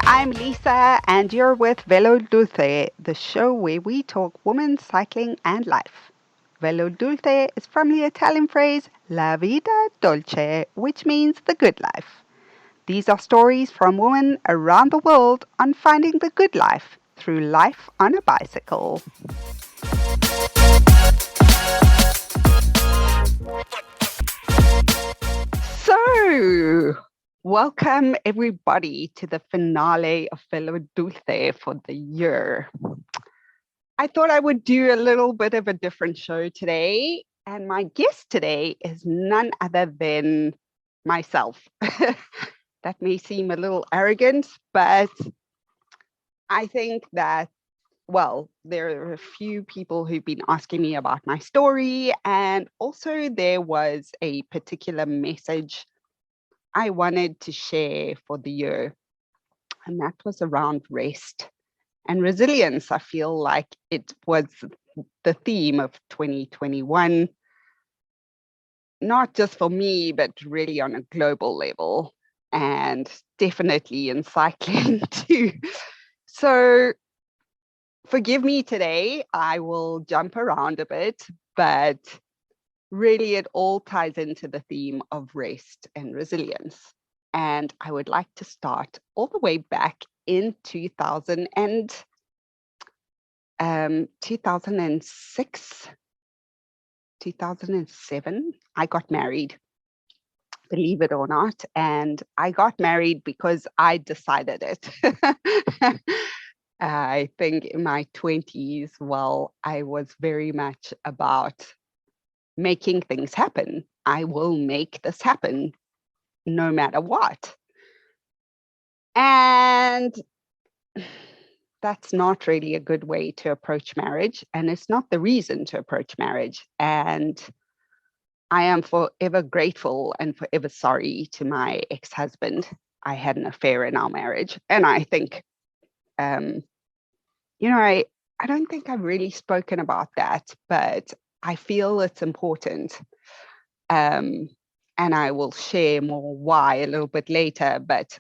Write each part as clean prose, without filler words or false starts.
I'm Lisa, and you're with Velo Dulce, the show where we talk women, cycling, and life. Velo Dulce is from the Italian phrase La vita dolce, which means the good life. These are stories from women around the world on finding the good life through life on a bicycle. So, welcome everybody to the finale of Velo Dulce for the year. I thought I would do a little bit of a different show today. And my guest today is none other than myself. That may seem a little arrogant, but I think that, well, there are a few people who've been asking me about my story. And also, there was a particular message I wanted to share for the year, and that was around rest and resilience. I feel like it was the theme of 2021, not just for me, but really on a global level, and definitely in cycling too. So forgive me today, I will jump around a bit, but really it all ties into the theme of rest and resilience. And I would like to start all the way back in 2006, 2007. I got married, believe it or not. And I got married because I decided it. I think in my 20s, well, I was very much about making things happen. I will make this happen no matter what. And that's not really a good way to approach marriage. And it's not the reason to approach marriage. And I am forever grateful and forever sorry to my ex-husband. I had an affair in our marriage. And I think, I don't think I've really spoken about that, but I feel it's important. And I will share more why a little bit later, but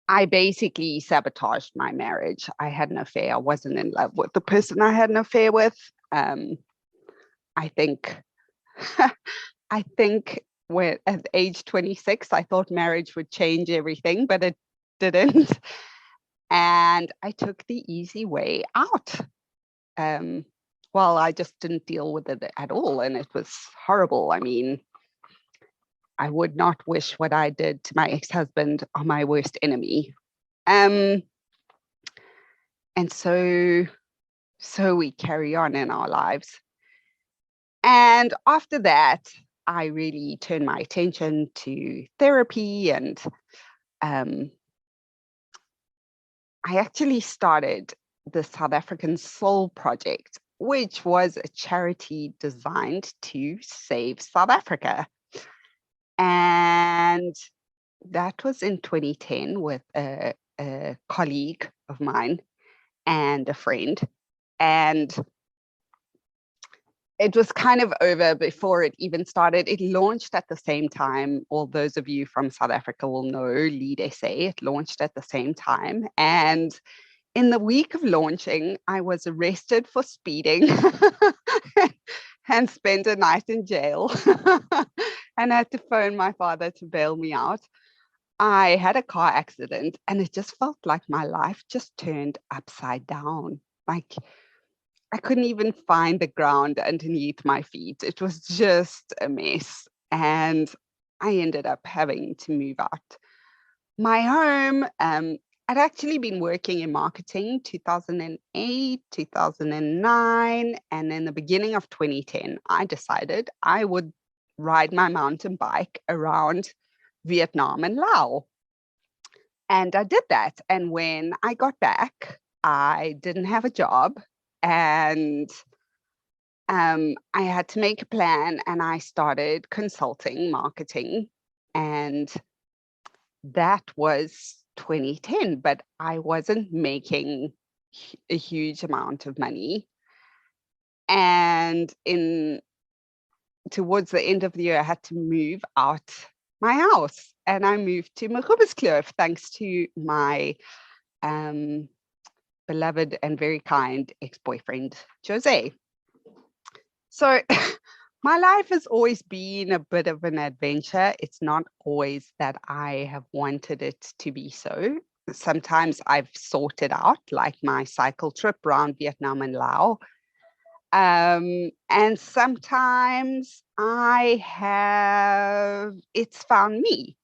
I basically sabotaged my marriage. I had an affair. I wasn't in love with the person I had an affair with. I think, I think when at age 26, I thought marriage would change everything, but it didn't. And I took the easy way out. Well, I just didn't deal with it at all. And it was horrible. I mean, I would not wish what I did to my ex-husband on my worst enemy. And so we carry on in our lives. And after that, I really turned my attention to therapy, and I actually started the South African Soul Project, which was a charity designed to save South Africa. And that was in 2010 with a colleague of mine and a friend. And it was kind of over before it even started. It launched at the same time. All those of you from South Africa will know Lead SA. It launched at the same time. And in the week of launching, I was arrested for speeding and spent a night in jail and had to phone my father to bail me out. I had a car accident and it just felt like my life just turned upside down. Like I couldn't even find the ground underneath my feet. It was just a mess. And I ended up having to move out my home. I'd actually been working in marketing 2008, 2009, and in the beginning of 2010, I decided I would ride my mountain bike around Vietnam and Laos. And I did that. And when I got back, I didn't have a job. And I had to make a plan, and I started consulting marketing. And that was 2010, but I wasn't making a huge amount of money. And in towards the end of the year, I had to move out my house, and I moved to Magoebaskloof thanks to my beloved and very kind ex-boyfriend, Jose. So my life has always been a bit of an adventure. It's not always that I have wanted it to be so. Sometimes I've sought it out, like my cycle trip around Vietnam and Laos. And sometimes it's found me.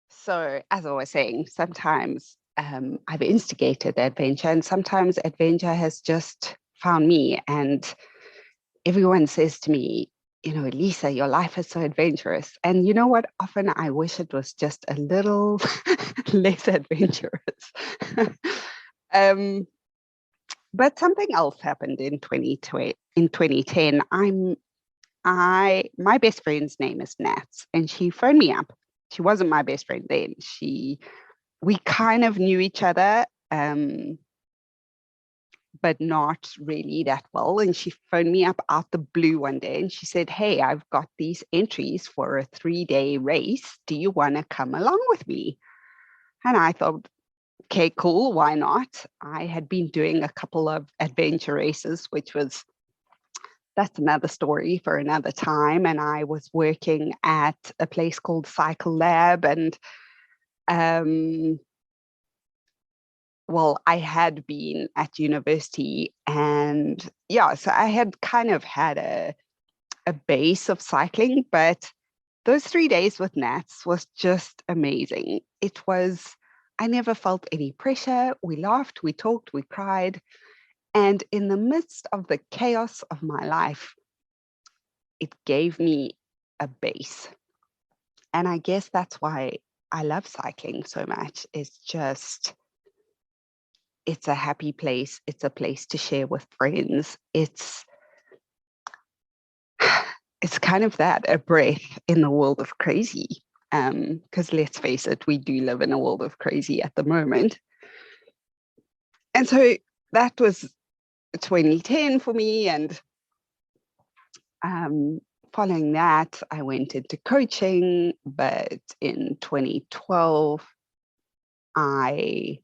So as I was saying, sometimes I've instigated adventure, and sometimes adventure has just found me. And everyone says to me, Lisa, your life is so adventurous. And you know what? Often I wish it was just a little less adventurous. But something else happened in 2020, in 2010. My best friend's name is Nats, and she phoned me up. She wasn't my best friend then. We kind of knew each other, but not really that well. And she phoned me up out the blue one day, and she said, "Hey, I've got these entries for a 3-day race. Do you want to come along with me?" And I thought, okay, cool, why not? I had been doing a couple of adventure races, that's another story for another time. And I was working at a place called Cycle Lab, and I had been at university, and so I had kind of had a base of cycling, but those 3 days with Nats was just amazing. I never felt any pressure. We laughed, we talked, we cried. And in the midst of the chaos of my life, it gave me a base. And I guess that's why I love cycling so much. It's a happy place. It's a place to share with friends. It's kind of a breath in the world of crazy. Because let's face it, we do live in a world of crazy at the moment. And so that was 2010 for me. And following that, I went into coaching. But in 2012, I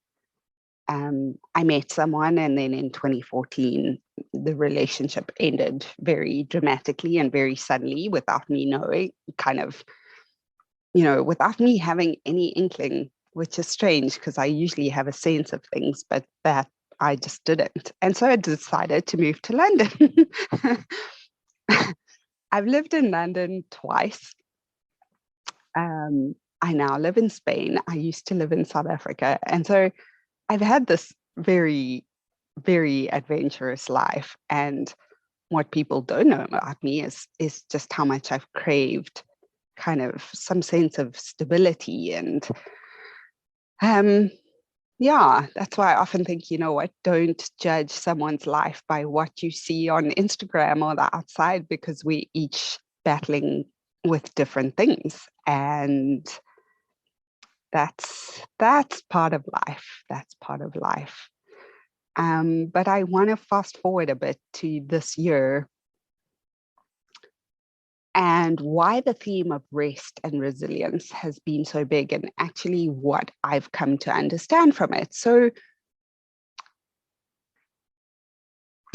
met someone, and then in 2014, the relationship ended very dramatically and very suddenly without me knowing, without me having any inkling, which is strange because I usually have a sense of things, but that I just didn't. And so I decided to move to London. I've lived in London twice. I now live in Spain. I used to live in South Africa. And so I've had this very, very adventurous life. And what people don't know about me is just how much I've craved kind of some sense of stability. And that's why I often think, don't judge someone's life by what you see on Instagram or the outside, because we're each battling with different things. And that's part of life. That's part of life. But I want to fast forward a bit to this year and why the theme of rest and resilience has been so big, and actually what I've come to understand from it. So,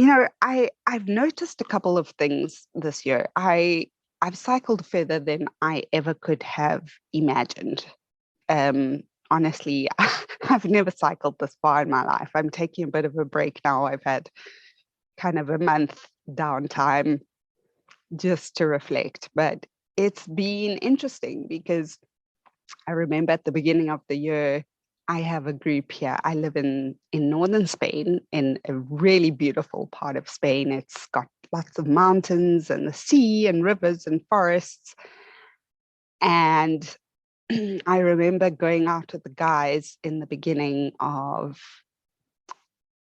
I've noticed a couple of things this year. I've cycled further than I ever could have imagined. Honestly, I've never cycled this far in my life. I'm taking a bit of a break now. I've had kind of a month downtime just to reflect, but it's been interesting because I remember at the beginning of the year, I have a group here. I live in northern Spain, in a really beautiful part of Spain. It's got lots of mountains and the sea and rivers and forests. And I remember going out with the guys in the beginning of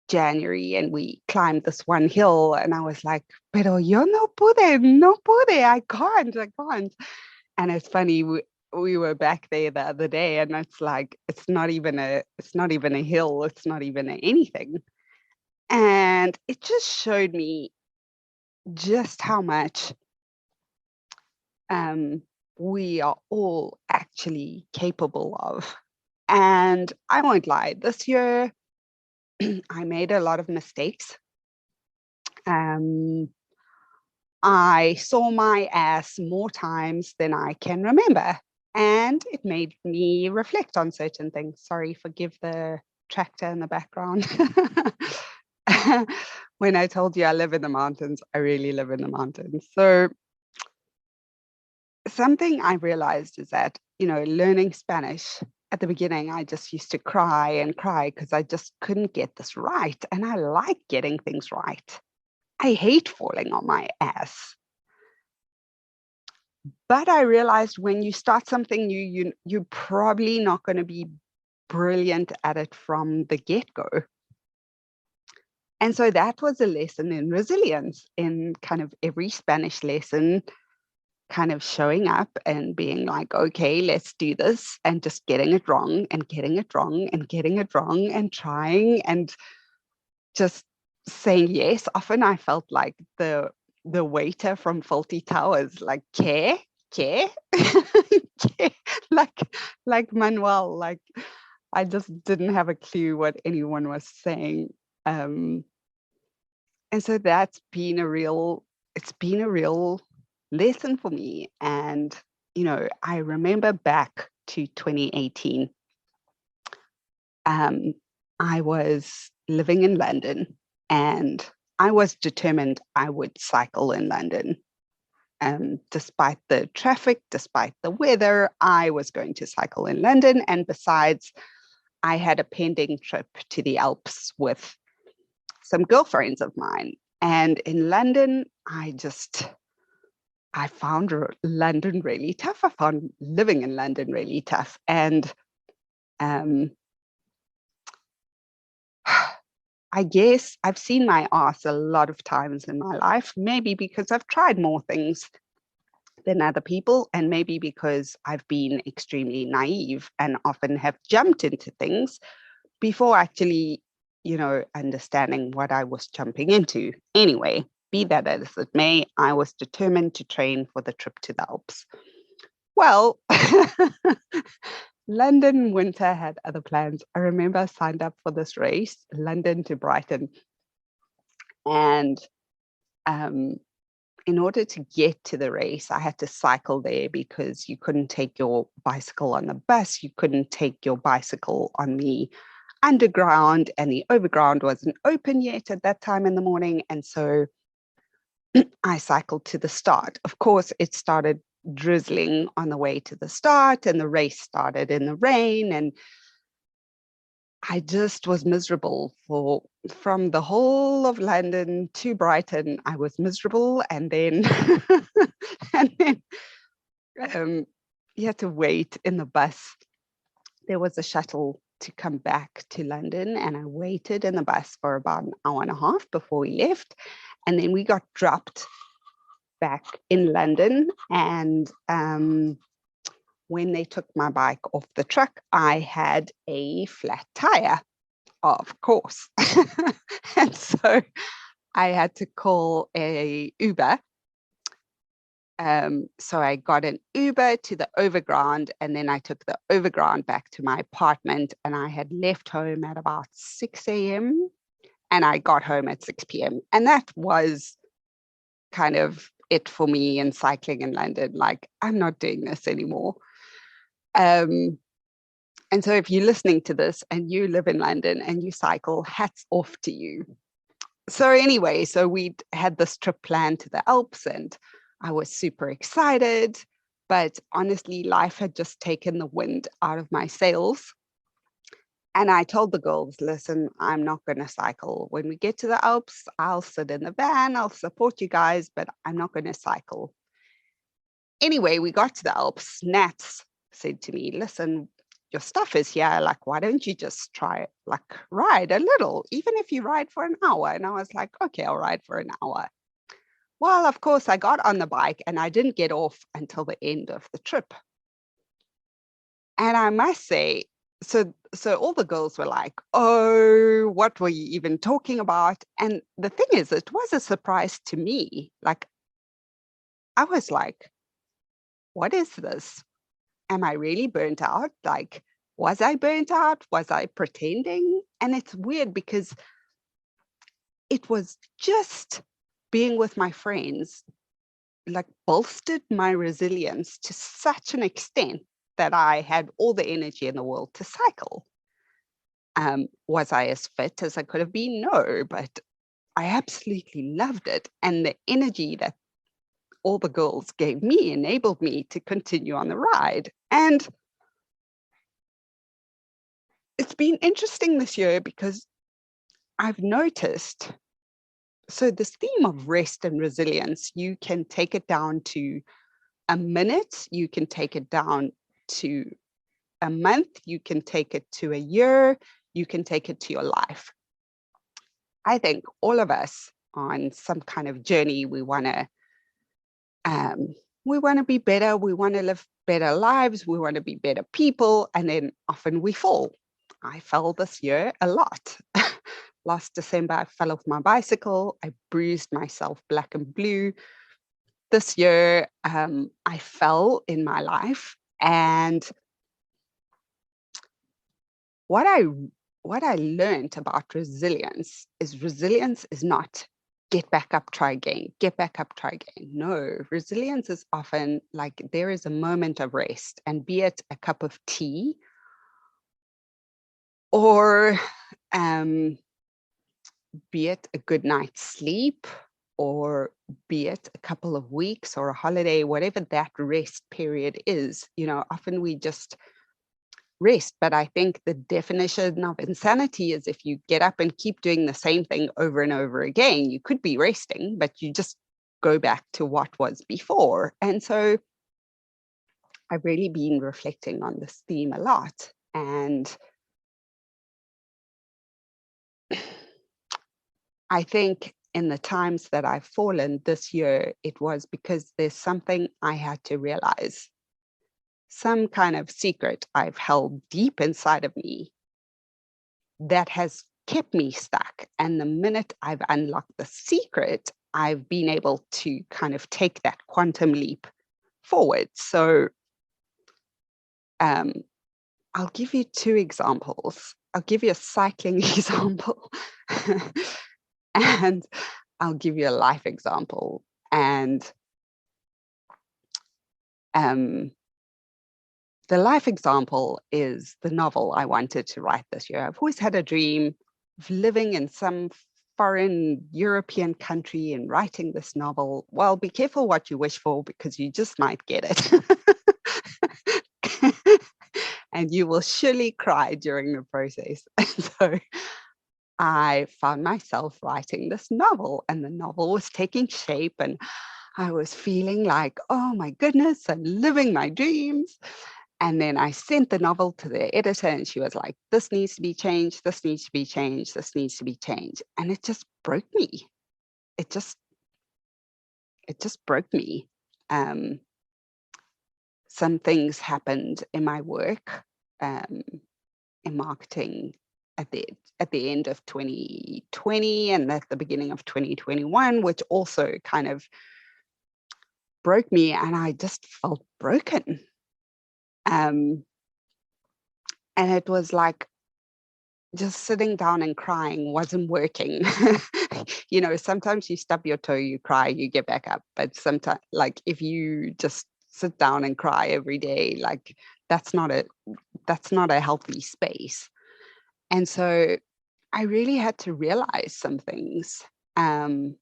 January, and we climbed this one hill, and I was like, pero yo no pude, I can't. And it's funny, we were back there the other day, and it's like, it's not even a hill, it's not even anything. And it just showed me just how much um, we are all actually capable of. And I won't lie, this year I made a lot of mistakes. Um, I saw my ass more times than I can remember. And it made me reflect on certain things. Sorry, forgive the tractor in the background. When I told you I live in the mountains, I really live in the mountains. So something I realized is that, learning Spanish at the beginning, I just used to cry and cry because I just couldn't get this right. And I like getting things right. I hate falling on my ass. But I realized when you start something new, you're probably not going to be brilliant at it from the get-go. And so that was a lesson in resilience, in kind of every Spanish lesson, kind of showing up and being like, okay, let's do this, and just getting it wrong and getting it wrong and getting it wrong and trying and just saying yes. Often I felt like the waiter from Faulty Towers, like, care, care, care, like Manuel, like I just didn't have a clue what anyone was saying. And so it's been a real lesson for me. And, I remember back to 2018, I was living in London and I was determined I would cycle in London. Despite the traffic, despite the weather, I was going to cycle in London. And besides, I had a pending trip to the Alps with some girlfriends of mine. And in London, I found London really tough. I found living in London really tough. And um, I guess I've seen my ass a lot of times in my life, maybe because I've tried more things than other people, and maybe because I've been extremely naive and often have jumped into things before actually, understanding what I was jumping into. Anyway, be that as it may, I was determined to train for the trip to the Alps. Well, London winter had other plans. I remember I signed up for this race, London to Brighton. And in order to get to the race, I had to cycle there because you couldn't take your bicycle on the bus. You couldn't take your bicycle on the underground, and the overground wasn't open yet at that time in the morning. And so I cycled to the start. Of course, it started drizzling on the way to the start, and the race started in the rain. And I just was miserable from the whole of London to Brighton. I was miserable. And then, and then you had to wait in the bus. There was a shuttle to come back to London, and I waited in the bus for about an hour and a half before we left. And then we got dropped back in London. And when they took my bike off the truck, I had a flat tire, of course. And so I had to call a Uber. So I got an Uber to the overground, and then I took the overground back to my apartment, and I had left home at about 6 a.m. and I got home at 6 p.m. And that was kind of it for me in cycling in London. Like, I'm not doing this anymore. And so if you're listening to this and you live in London and you cycle, hats off to you. So anyway, so we had this trip planned to the Alps, and I was super excited, but honestly, life had just taken the wind out of my sails. And I told the girls, listen, I'm not going to cycle. When we get to the Alps, I'll sit in the van, I'll support you guys, but I'm not going to cycle. Anyway, we got to the Alps. Nats said to me, listen, your stuff is here. Like, why don't you just try, like, ride a little, even if you ride for an hour? And I was like, okay, I'll ride for an hour. Well, of course, I got on the bike and I didn't get off until the end of the trip. And I must say, so all the girls were like, oh, what were you even talking about? And the thing is, it was a surprise to me. Like, I was like, what is this? Am I really burnt out? Like, was I burnt out? Was I pretending? And it's weird because it was just being with my friends, like bolstered my resilience to such an extent that I had all the energy in the world to cycle. Was I as fit as I could have been? No, but I absolutely loved it. And the energy that all the girls gave me enabled me to continue on the ride. And it's been interesting this year because I've noticed, so this theme of rest and resilience, you can take it down to a minute, you can take it down to a month, you can take it to a year, you can take it to your life. I think all of us on some kind of journey, we want to be better, we want to live better lives, we want to be better people, and then often we fall. I fell this year a lot. Last December, I fell off my bicycle. I bruised myself black and blue. This year, I fell in my life. And what I learned about resilience is not get back up, try again, get back up, try again. No, resilience is often like there is a moment of rest, and be it a cup of tea or be it a good night's sleep, or be it a couple of weeks or a holiday, whatever that rest period is, often we just rest. But I think the definition of insanity is if you get up and keep doing the same thing over and over again. You could be resting, but you just go back to what was before. And so I've really been reflecting on this theme a lot. And I think in the times that I've fallen this year, it was because there's something I had to realize, some kind of secret I've held deep inside of me that has kept me stuck. And the minute I've unlocked the secret, I've been able to kind of take that quantum leap forward. So I'll give you two examples. I'll give you a cycling example and I'll give you a life example. And the life example is the novel I wanted to write this year. I've always had a dream of living in some foreign European country and writing this novel. Well, be careful what you wish for, because you just might get it. And you will surely cry during the process. And so I found myself writing this novel, and the novel was taking shape, and I was feeling like, oh my goodness, I'm living my dreams. And then I sent the novel to the editor, and she was like, this needs to be changed, this needs to be changed, this needs to be changed. And it just broke me. It just broke me. Some things happened in my work, in marketing at the end of 2020 and at the beginning of 2021, which also kind of broke me, and I just felt broken. And it was like just sitting down and crying wasn't working. Sometimes you stub your toe, you cry, you get back up. But sometimes, like, if you just sit down and cry every day, like that's not a healthy space. And so I really had to realize some things. I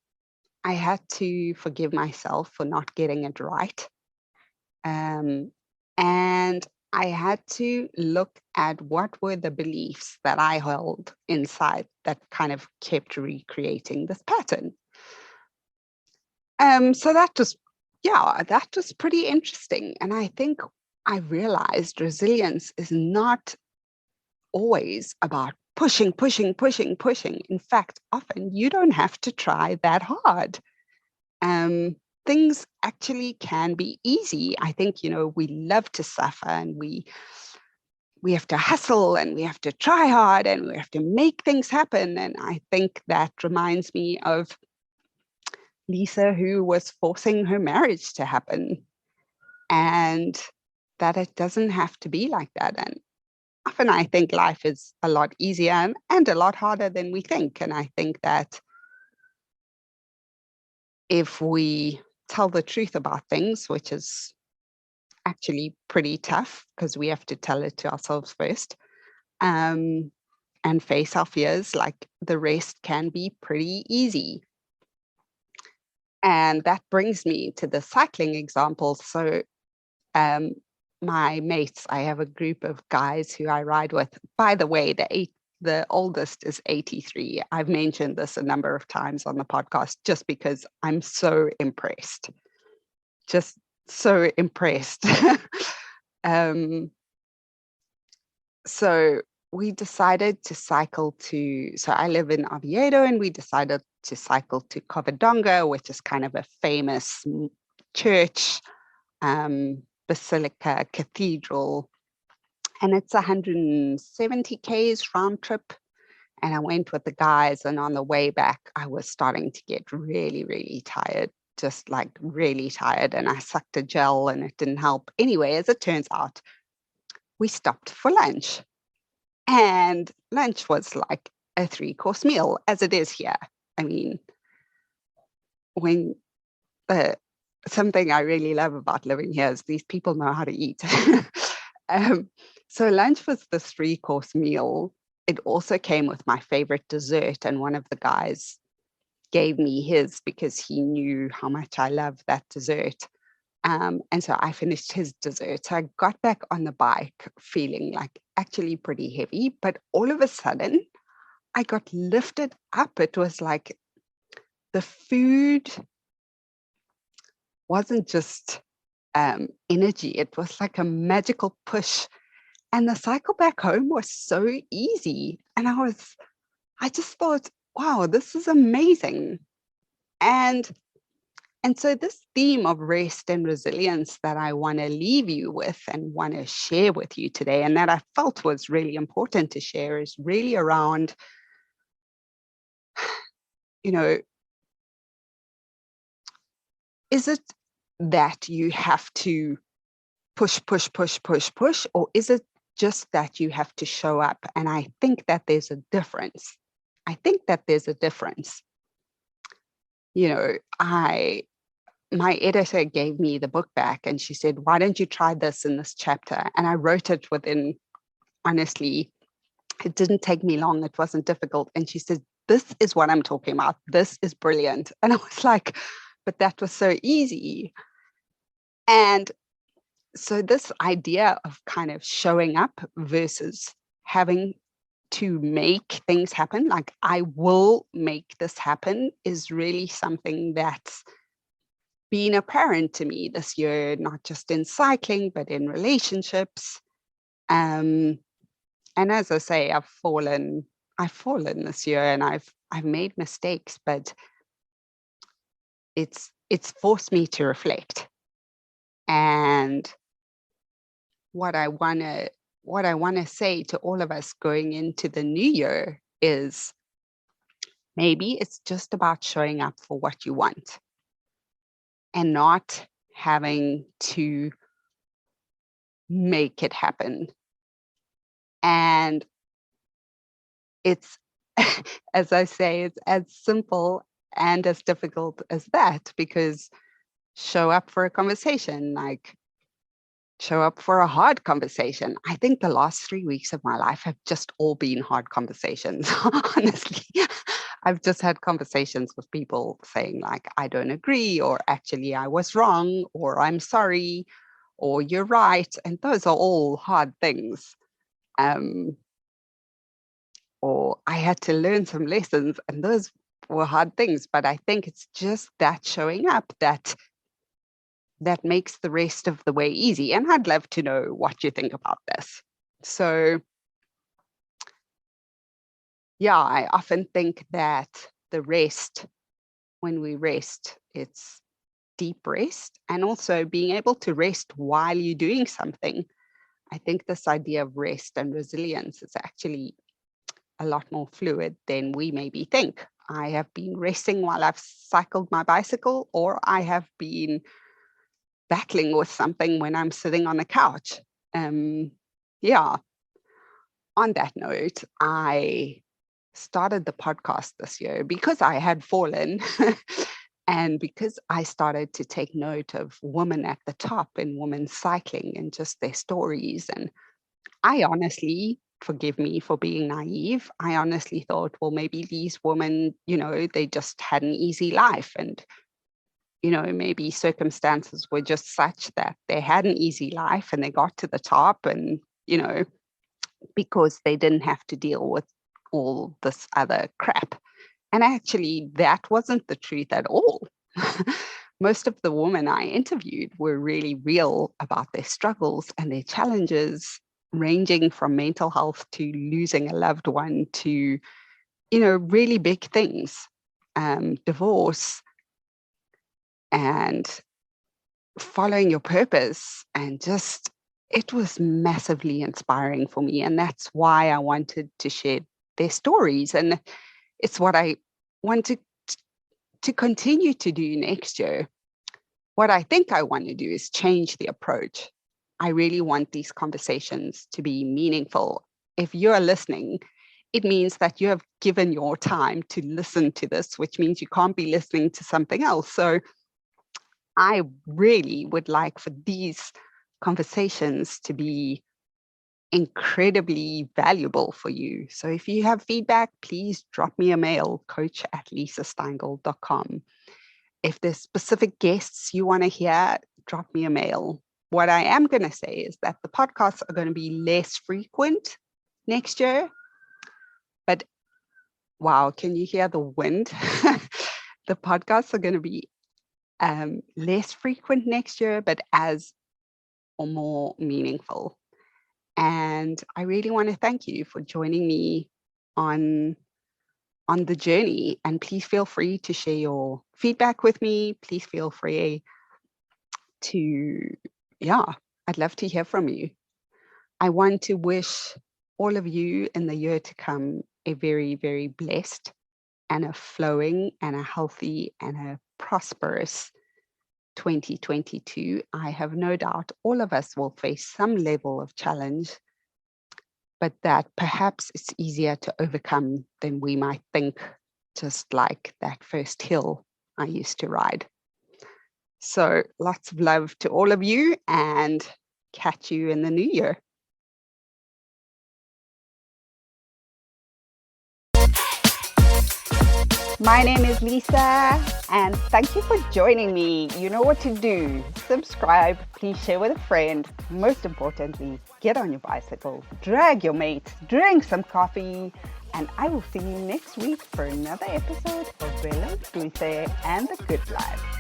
had to forgive myself for not getting it right. And I had to look at what were the beliefs that I held inside that kind of kept recreating this pattern. So that was pretty interesting. And I think I realized resilience is not always about pushing. In fact, often you don't have to try that hard. Things actually can be easy. I think, we love to suffer, and we have to hustle, and we have to try hard, and we have to make things happen. And I think that reminds me of Lisa, who was forcing her marriage to happen. and that it doesn't have to be like that. And often I think life is a lot easier and a lot harder than we think. And I think that if we tell the truth about things, which is actually pretty tough because we have to tell it to ourselves first, and face our fears, like the rest can be pretty easy. And that brings me to the cycling example. So my mates, I have a group of guys who I ride with. By the way, the oldest is 83. I've mentioned this a number of times on the podcast just because I'm so impressed. Just so impressed. So we decided to cycle so I live in Oviedo, and we decided to cycle to Covadonga, which is kind of a famous church, basilica, cathedral, and it's 170 Ks round trip. And I went with the guys, and on the way back, I was starting to get really, really tired, just like really tired. And I sucked a gel and it didn't help. Anyway, as it turns out, we stopped for lunch. And lunch was like a 3-course meal, as it is here. I mean, when something I really love about living here is these people know how to eat. So lunch was the 3-course meal. It also came with my favorite dessert, and one of the guys gave me his because he knew how much I love that dessert. And so I finished his dessert. So I got back on the bike feeling like actually pretty heavy, but all of a sudden I got lifted up. It was like the food wasn't just energy, it was like a magical push. And the cycle back home was so easy. And I just thought, wow, this is amazing. And so this theme of rest and resilience that I want to leave you with and want to share with you today, and that I felt was really important to share, is really around, is it that you have to push, push, push, push, push, or is it just that you have to show up? And I think that there's a difference. My editor gave me the book back and she said, why don't you try this in this chapter? And I wrote it within, honestly, it didn't take me long. It wasn't difficult. And she said, this is what I'm talking about. This is brilliant. And I was like, but that was so easy. And so this idea of kind of showing up versus having to make things happen, like I will make this happen, is really something that's been apparent to me this year, not just in cycling, but in relationships. And as I say, I've fallen this year, and I've made mistakes, but it's forced me to reflect. And what I want to say to all of us going into the new year is, maybe it's just about showing up for what you want and not having to make it happen. And it's, as I say, it's as simple and as difficult as that, because show up for a conversation, like show up for a hard conversation. I think the last 3 weeks of my life have just all been hard conversations, honestly. I've just had conversations with people saying like, I don't agree, or actually I was wrong, or I'm sorry, or you're right. And those are all hard things. Or I had to learn some lessons, and those were hard things. But I think it's just that showing up that makes the rest of the way easy. And I'd love to know what you think about this. So yeah, I often think that the rest, when we rest, it's deep rest, and also being able to rest while you're doing something. I think this idea of rest and resilience is actually a lot more fluid than we maybe think. I have been resting while I've cycled my bicycle, or I have been battling with something when I'm sitting on the couch. Yeah. On that note, I started the podcast this year because I had fallen and because I started to take note of women at the top in women's cycling and just their stories. And I honestly, forgive me for being naive, I honestly thought, well, maybe these women, they just had an easy life. And, maybe circumstances were just such that they had an easy life and they got to the top and, because they didn't have to deal with all this other crap. And actually, that wasn't the truth at all. Most of the women I interviewed were really real about their struggles and their challenges, ranging from mental health to losing a loved one to, really big things, divorce and following your purpose. And just, it was massively inspiring for me. And that's why I wanted to share their stories. And it's what I want to continue to do next year. What I think I want to do is change the approach. I really want these conversations to be meaningful. If you're listening, it means that you have given your time to listen to this, which means you can't be listening to something else. So I really would like for these conversations to be incredibly valuable for you. So if you have feedback, please drop me a mail, coach@lisasteingold.com. If there's specific guests you want to hear, drop me a mail. What I am going to say is that the podcasts are going to be less frequent next year. But wow, can you hear the wind? The podcasts are going to be less frequent next year, but as or more meaningful. And I really want to thank you for joining me on the journey. And please feel free to share your feedback with me. Please feel free to, I'd love to hear from you. I want to wish all of you in the year to come a very, very blessed and a flowing and a healthy and a prosperous 2022. I have no doubt all of us will face some level of challenge, but that perhaps it's easier to overcome than we might think, just like that first hill I used to ride. So lots of love to all of you and catch you in the new year. My name is Lisa, and thank you for joining me. You know what to do. Subscribe, please share with a friend. Most importantly, get on your bicycle, drag your mates, drink some coffee, and I will see you next week for another episode of Bella Dulce and the Good Life.